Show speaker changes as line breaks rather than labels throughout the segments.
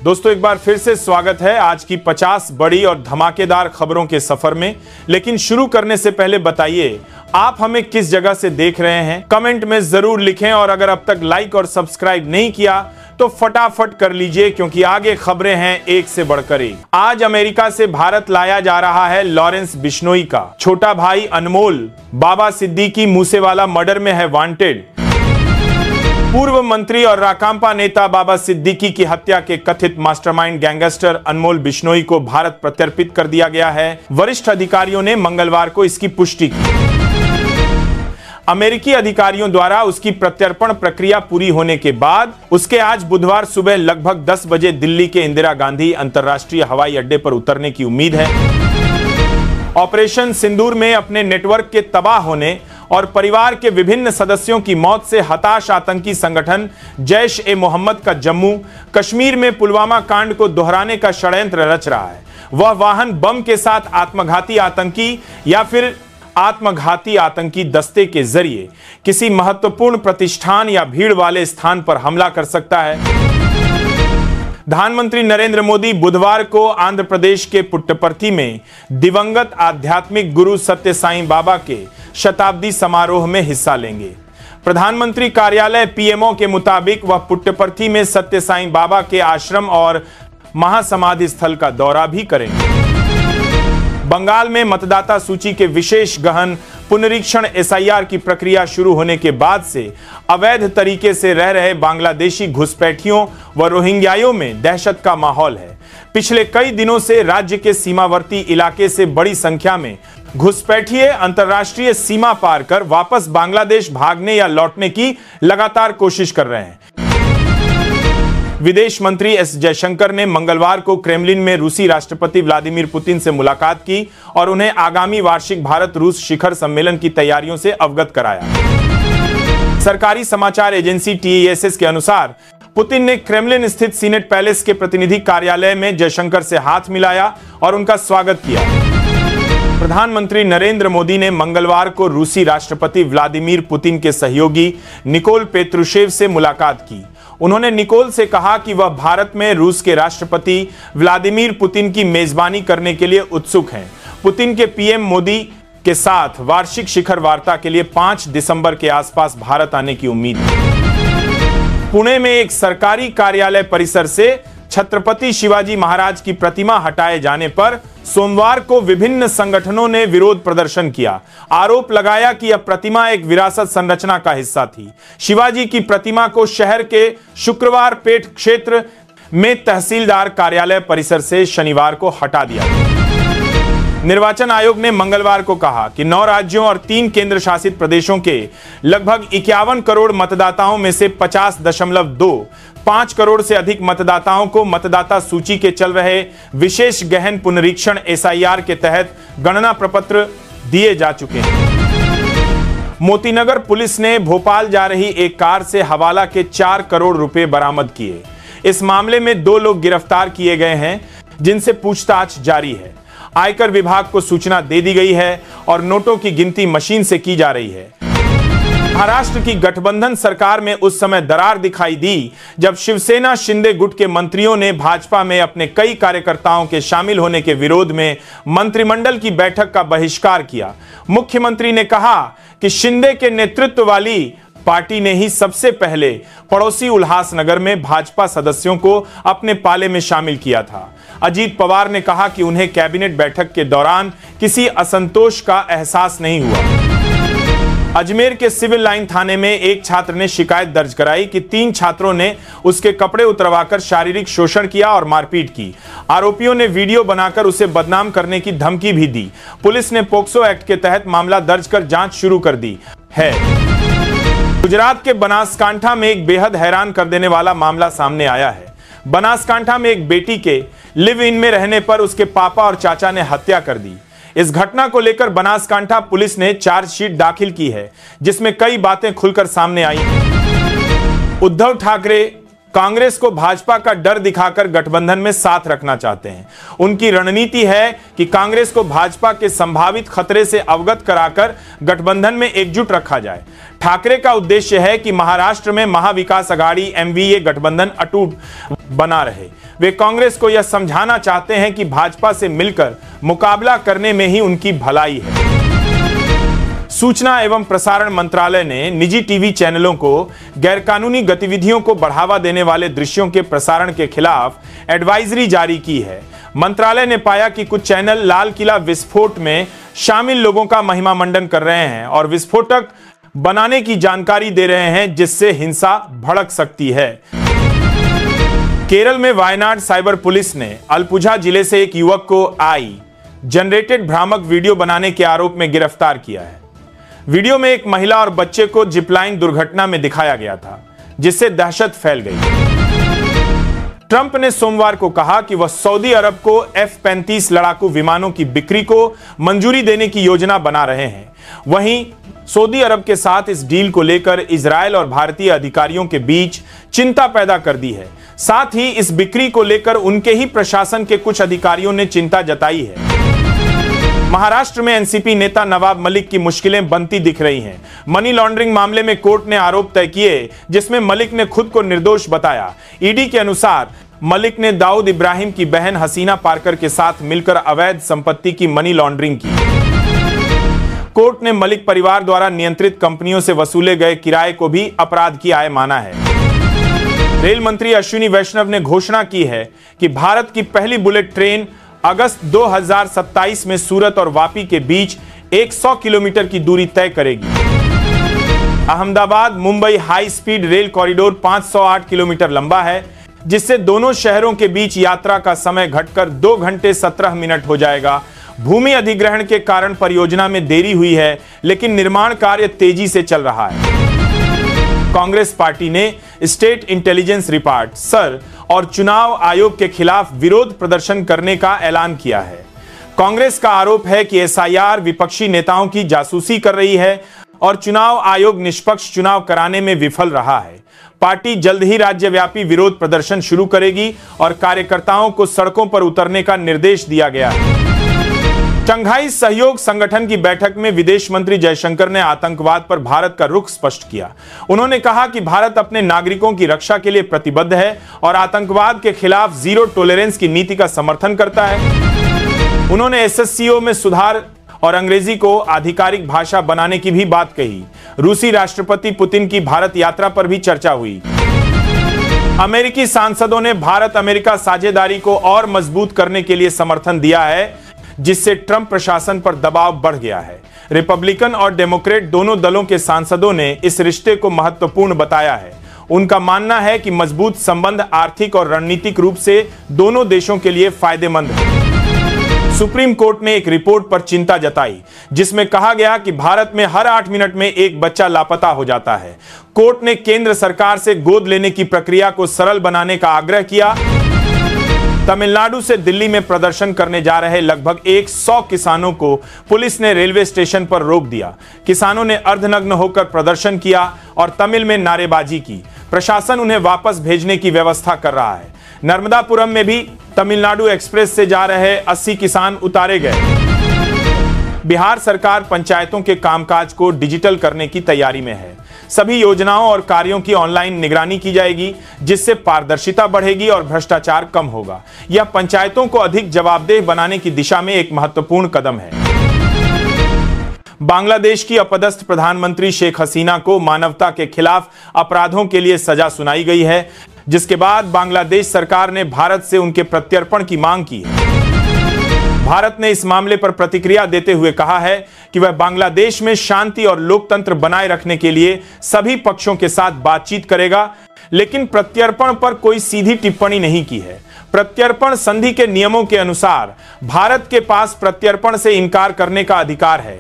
दोस्तों एक बार फिर से स्वागत है आज की 50 बड़ी और धमाकेदार खबरों के सफर में। लेकिन शुरू करने से पहले बताइए आप हमें किस जगह से देख रहे हैं, कमेंट में जरूर लिखें। और अगर अब तक लाइक और सब्सक्राइब नहीं किया तो फटाफट कर लीजिए, क्योंकि आगे खबरें हैं एक से बढ़कर एक। आज अमेरिका से भारत लाया जा रहा है लॉरेंस बिश्नोई का छोटा भाई अनमोल बाबा सिद्दीकी मूसेवाला मर्डर में है वांटेड। पूर्व मंत्री और राकांपा नेता बाबा सिद्दीकी की हत्या के कथित मास्टरमाइंड गैंगस्टर अनमोल बिश्नोई को भारत प्रत्यर्पित कर दिया गया है। वरिष्ठ अधिकारियों ने मंगलवार को इसकी पुष्टि की। अमेरिकी अधिकारियों द्वारा उसकी प्रत्यर्पण प्रक्रिया पूरी होने के बाद उसके आज बुधवार सुबह लगभग 10 बजे दिल्ली के इंदिरा गांधी अंतर्राष्ट्रीय हवाई अड्डे पर उतरने की उम्मीद है। ऑपरेशन सिंदूर में अपने नेटवर्क के तबाह होने और परिवार के विभिन्न सदस्यों की मौत से हताश आतंकी संगठन जैश-ए-मोहम्मद का जम्मू कश्मीर में पुलवामा कांड को दोहराने का षड्यंत्र रच रहा है। वह वाहन बम के साथ आत्मघाती आतंकी या फिर आत्मघाती आतंकी दस्ते के जरिए किसी महत्वपूर्ण प्रतिष्ठान या भीड़ वाले स्थान पर हमला कर सकता है। प्रधानमंत्री नरेंद्र मोदी बुधवार को आंध्र प्रदेश के पुट्टपर्थी में दिवंगत आध्यात्मिक गुरु सत्य साईं बाबा के शताब्दी समारोह में हिस्सा लेंगे। प्रधानमंत्री कार्यालय पीएमओ के मुताबिक वह पुट्टपर्थी में सत्य साईं बाबा के आश्रम और महासमाधि स्थल का दौरा भी करेंगे। बंगाल में मतदाता सूची के विशेष गहन पुनरीक्षण एसआईआर की प्रक्रिया शुरू होने के बाद से अवैध तरीके से रह रहे बांग्लादेशी घुसपैठियों व रोहिंग्याओं में दहशत का माहौल है। पिछले कई दिनों से राज्य के सीमावर्ती इलाके से बड़ी संख्या में घुसपैठिए अंतर्राष्ट्रीय सीमा पार कर वापस बांग्लादेश भागने या लौटने की लगातार कोशिश कर रहे हैं। विदेश मंत्री एस जयशंकर ने मंगलवार को क्रेमलिन में रूसी राष्ट्रपति व्लादिमीर पुतिन से मुलाकात की और उन्हें आगामी वार्षिक भारत रूस शिखर सम्मेलन की तैयारियों से अवगत कराया। सरकारी समाचार एजेंसी टीएसएस के अनुसार पुतिन ने क्रेमलिन स्थित सीनेट पैलेस के प्रतिनिधि कार्यालय में जयशंकर से हाथ मिलाया और उनका स्वागत किया। प्रधानमंत्री नरेंद्र मोदी ने मंगलवार को रूसी राष्ट्रपति व्लादिमीर पुतिन के सहयोगी निकोल पेत्रुशेव से मुलाकात की। उन्होंने निकोल से कहा कि वह भारत में रूस के राष्ट्रपति व्लादिमीर पुतिन की मेजबानी करने के लिए उत्सुक हैं। पुतिन के पीएम मोदी के साथ वार्षिक शिखर वार्ता के लिए 5 दिसंबर के आसपास भारत आने की उम्मीद है। पुणे में एक सरकारी कार्यालय परिसर से छत्रपति शिवाजी महाराज की प्रतिमा हटाए जाने पर सोमवार को विभिन्न संगठनों ने विरोध प्रदर्शन किया। आरोप लगाया कि यह प्रतिमा एक विरासत संरचना का हिस्सा थी। शिवाजी की प्रतिमा को शहर के शुक्रवार पेट क्षेत्र में तहसीलदार कार्यालय परिसर से शनिवार को हटा दिया गया। निर्वाचन आयोग ने मंगलवार को कहा कि 9 राज्यों और 3 केंद्र शासित प्रदेशों के लगभग 51 करोड़ मतदाताओं में से 50.25 करोड़ से अधिक मतदाताओं को मतदाता सूची के चल रहे विशेष गहन पुनरीक्षण एसआईआर के तहत गणना प्रपत्र दिए जा चुके हैं। मोतीनगर पुलिस ने भोपाल जा रही एक कार से हवाला के 4 करोड़ रुपए बरामद किए। इस मामले में 2 लोग गिरफ्तार किए गए हैं, जिनसे पूछताछ जारी है। आयकर विभाग को सूचना दे दी गई है और नोटों की गिनती मशीन से की जा रही है। महाराष्ट्र की गठबंधन सरकार में उस समय दरार दिखाई दी जब शिवसेना शिंदे गुट के मंत्रियों ने भाजपा में अपने कई कार्यकर्ताओं के शामिल होने के विरोध में मंत्रिमंडल की बैठक का बहिष्कार किया। मुख्यमंत्री ने कहा कि शिंदे के नेतृत्व वाली पार्टी ने ही सबसे पहले पड़ोसी उल्हासनगर में भाजपा सदस्यों को अपने पाले में शामिल किया था। अजीत पवार ने कहा कि उन्हें कैबिनेट बैठक के दौरान किसी असंतोष का एहसास नहीं हुआ। अजमेर के सिविल लाइन थाने में एक छात्र ने शिकायत दर्ज कराई कि 3 छात्रों ने उसके कपड़े उतरवाकर शारीरिक शोषण किया और मारपीट की। आरोपियों ने वीडियो बनाकर उसे बदनाम करने की धमकी भी दी। पुलिस ने पोक्सो एक्ट के तहत मामला दर्ज कर जांच शुरू कर दी है। गुजरात के बनासकांठा में एक बेहद हैरान कर देने वाला मामला सामने आया है। बनासकांठा में एक बेटी के लिव इन में रहने पर उसके पापा और चाचा ने हत्या कर दी। इस घटना को लेकर बनासकांठा पुलिस ने चार्जशीट दाखिल की है, जिसमें कई बातें खुलकर सामने आई हैं। उद्धव ठाकरे कांग्रेस को भाजपा का डर दिखाकर गठबंधन में साथ रखना चाहते हैं। उनकी रणनीति है कि कांग्रेस को भाजपा के संभावित खतरे से अवगत कराकर गठबंधन में एकजुट रखा जाए। ठाकरे का उद्देश्य है कि महाराष्ट्र में महाविकास अघाड़ी एमवीए गठबंधन अटूट बना रहे। वे कांग्रेस को यह समझाना चाहते हैं कि भाजपा से मिलकर मुकाबला करने में ही उनकी भलाई है। सूचना एवं प्रसारण मंत्रालय ने निजी टीवी चैनलों को गैरकानूनी गतिविधियों को बढ़ावा देने वाले दृश्यों के प्रसारण के खिलाफ एडवाइजरी जारी की है। मंत्रालय ने पाया कि कुछ चैनल लाल किला विस्फोट में शामिल लोगों का महिमा मंडन कर रहे हैं और विस्फोटक बनाने की जानकारी दे रहे हैं, जिससे हिंसा भड़क सकती है। केरल में वायनाड साइबर पुलिस ने अलपुझा जिले से एक युवक को जनरेटेड भ्रामक वीडियो बनाने के आरोप में गिरफ्तार किया है। वीडियो में एक महिला और बच्चे को जिपलाइन दुर्घटना में दिखाया गया था, जिससे दहशत फैल गई। ट्रंप ने सोमवार को कहा कि वह सऊदी अरब को F-35 लड़ाकू विमानों की बिक्री को मंजूरी देने की योजना बना रहे हैं। वहीं सऊदी अरब के साथ इस डील को लेकर इजरायल और भारतीय अधिकारियों के बीच चिंता पैदा कर दी है। साथ ही इस बिक्री को लेकर उनके ही प्रशासन के कुछ अधिकारियों ने चिंता जताई है। महाराष्ट्र में एनसीपी नेता नवाब मलिक की मुश्किलें बनती दिख रही हैं। मनी लॉन्ड्रिंग मामले में कोर्ट ने आरोप तय किए, जिसमें मलिक ने खुद को निर्दोष बताया। ईडी के अनुसार मलिक ने दाऊद इब्राहिम की बहन हसीना पारकर के साथ मिलकर अवैध संपत्ति की मनी लॉन्ड्रिंग की। कोर्ट ने मलिक परिवार द्वारा नियंत्रित कंपनियों से वसूले गए किराए को भी अपराध की आय माना है। रेल मंत्री अश्विनी वैष्णव ने घोषणा की है कि भारत की पहली बुलेट ट्रेन अगस्त 2027 में सूरत और वापी के बीच 100 किलोमीटर की दूरी तय करेगी। Ahmedabad Mumbai high speed rail corridor 508 kilometre लंबा है, जिससे दोनों शहरों के बीच यात्रा का समय घटकर 2 घंटे 17 मिनट हो जाएगा। भूमि अधिग्रहण के कारण परियोजना में देरी हुई है, लेकिन निर्माण कार्य तेजी से चल रहा है। कांग्रेस पार्टी ने स्टेट इंटेलिजेंस रिपोर्ट सर और चुनाव आयोग के खिलाफ विरोध प्रदर्शन करने का ऐलान किया है। कांग्रेस का आरोप है कि एसआईआर विपक्षी नेताओं की जासूसी कर रही है और चुनाव आयोग निष्पक्ष चुनाव कराने में विफल रहा है। पार्टी जल्द ही राज्यव्यापी विरोध प्रदर्शन शुरू करेगी और कार्यकर्ताओं को सड़कों पर उतरने का निर्देश दिया गया है। शंघाई सहयोग संगठन की बैठक में विदेश मंत्री जयशंकर ने आतंकवाद पर भारत का रुख स्पष्ट किया। उन्होंने कहा कि भारत अपने नागरिकों की रक्षा के लिए प्रतिबद्ध है और आतंकवाद के खिलाफ जीरो टॉलरेंस की नीति का समर्थन करता है। उन्होंने एसएससीओ में सुधार और अंग्रेजी को आधिकारिक भाषा बनाने की भी बात कही। रूसी राष्ट्रपति पुतिन की भारत यात्रा पर भी चर्चा हुई। अमेरिकी सांसदों ने भारत अमेरिका साझेदारी को और मजबूत करने के लिए समर्थन दिया है, जिससे ट्रंप प्रशासन पर दबाव बढ़ गया है। रिपब्लिकन और डेमोक्रेट दोनों दलों के सांसदों ने इस रिश्ते को महत्वपूर्ण बताया है। उनका मानना है कि मजबूत संबंध आर्थिक और रणनीतिक रूप से दोनों देशों के लिए फायदेमंद है। सुप्रीम कोर्ट ने एक रिपोर्ट पर चिंता जताई, जिसमें कहा गया कि भारत में हर 8 मिनट में एक बच्चा लापता हो जाता है। कोर्ट ने केंद्र सरकार से गोद लेने की प्रक्रिया को सरल बनाने का आग्रह किया। तमिलनाडु से दिल्ली में प्रदर्शन करने जा रहे लगभग 100 किसानों को पुलिस ने रेलवे स्टेशन पर रोक दिया। किसानों ने अर्धनग्न होकर प्रदर्शन किया और तमिल में नारेबाजी की। प्रशासन उन्हें वापस भेजने की व्यवस्था कर रहा है। नर्मदापुरम में भी तमिलनाडु एक्सप्रेस से जा रहे 80 किसान उतारे गए। बिहार सरकार पंचायतों के कामकाज को डिजिटल करने की तैयारी में है। सभी योजनाओं और कार्यों की ऑनलाइन निगरानी की जाएगी, जिससे पारदर्शिता बढ़ेगी और भ्रष्टाचार कम होगा। यह पंचायतों को अधिक जवाबदेह बनाने की दिशा में एक महत्वपूर्ण कदम है। बांग्लादेश की अपदस्थ प्रधानमंत्री शेख हसीना को मानवता के खिलाफ अपराधों के लिए सजा सुनाई गई है, जिसके बाद बांग्लादेश सरकार ने भारत से उनके प्रत्यर्पण की मांग की है। भारत ने इस मामले पर प्रतिक्रिया देते हुए कहा है कि वह बांग्लादेश में शांति और लोकतंत्र बनाए रखने के लिए सभी पक्षों के साथ बातचीत करेगा, लेकिन प्रत्यर्पण पर कोई सीधी टिप्पणी नहीं की है। प्रत्यर्पण संधि के नियमों के अनुसार भारत के पास प्रत्यर्पण से इनकार करने का अधिकार है।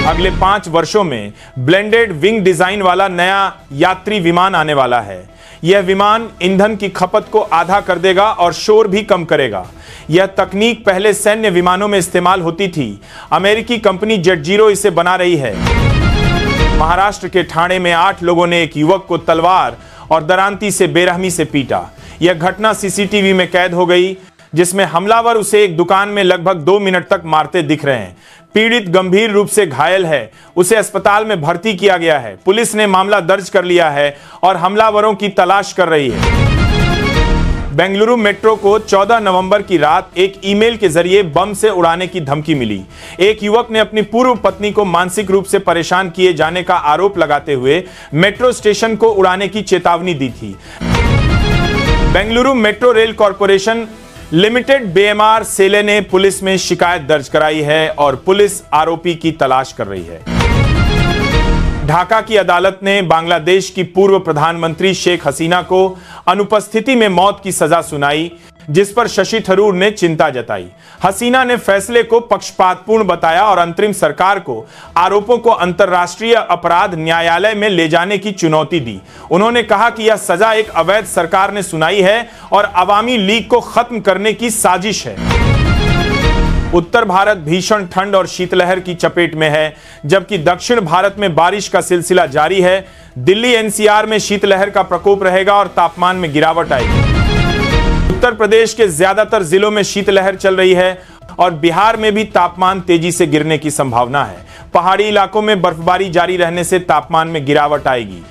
अगले 5 वर्षों में ब्लेंडेड विंग डिजाइन वाला नया यात्री विमान आने वाला है। यह विमान ईंधन की खपत को आधा कर देगा और शोर भी कम करेगा। यह तकनीक पहले सैन्य विमानों में इस्तेमाल होती थी। अमेरिकी कंपनी जेट0 इसे बना रही है। महाराष्ट्र के ठाणे में 8 लोगों ने एक युवक को तलवार और दरांती से बेरहमी से पीटा। यह घटना सीसीटीवी में कैद हो गई, जिसमें हमलावर उसे एक दुकान में लगभग 2 मिनट तक मारते दिख रहे हैं। पीड़ित गंभीर रूप से घायल है, उसे अस्पताल में भर्ती किया गया है। पुलिस ने मामला दर्ज कर लिया है और हमलावरों की तलाश कर रही है। बेंगलुरु मेट्रो को 14 नवंबर की रात एक ईमेल के जरिए बम से उड़ाने की धमकी मिली। एक युवक ने अपनी पूर्व पत्नी को मानसिक रूप से परेशान किए जाने का आरोप लगाते हुए मेट्रो स्टेशन को उड़ाने की चेतावनी दी थी। Bengaluru metro rail corporation limited BMR सेले ने पुलिस में शिकायत दर्ज कराई है और पुलिस आरोपी की तलाश कर रही है। ढाका की अदालत ने बांग्लादेश की पूर्व प्रधानमंत्री शेख हसीना को अनुपस्थिति में मौत की सजा सुनाई, जिस पर शशि थरूर ने चिंता जताई। हसीना ने फैसले को पक्षपातपूर्ण बताया और अंतरिम सरकार को आरोपों को अंतर्राष्ट्रीय अपराध न्यायालय में ले जाने की चुनौती दी। उन्होंने कहा कि यह सजा एक अवैध सरकार ने सुनाई है और अवामी लीग को खत्म करने की साजिश है। उत्तर भारत भीषण ठंड और शीतलहर की चपेट में है, जबकि दक्षिण भारत में बारिश का सिलसिला जारी है। दिल्ली NCR में शीतलहर का प्रकोप रहेगा और तापमान में गिरावट आएगी। उत्तर प्रदेश के ज्यादातर जिलों में शीतलहर चल रही है और बिहार में भी तापमान तेजी से गिरने की संभावना है। पहाड़ी इलाकों में बर्फबारी जारी रहने से तापमान में गिरावट आएगी।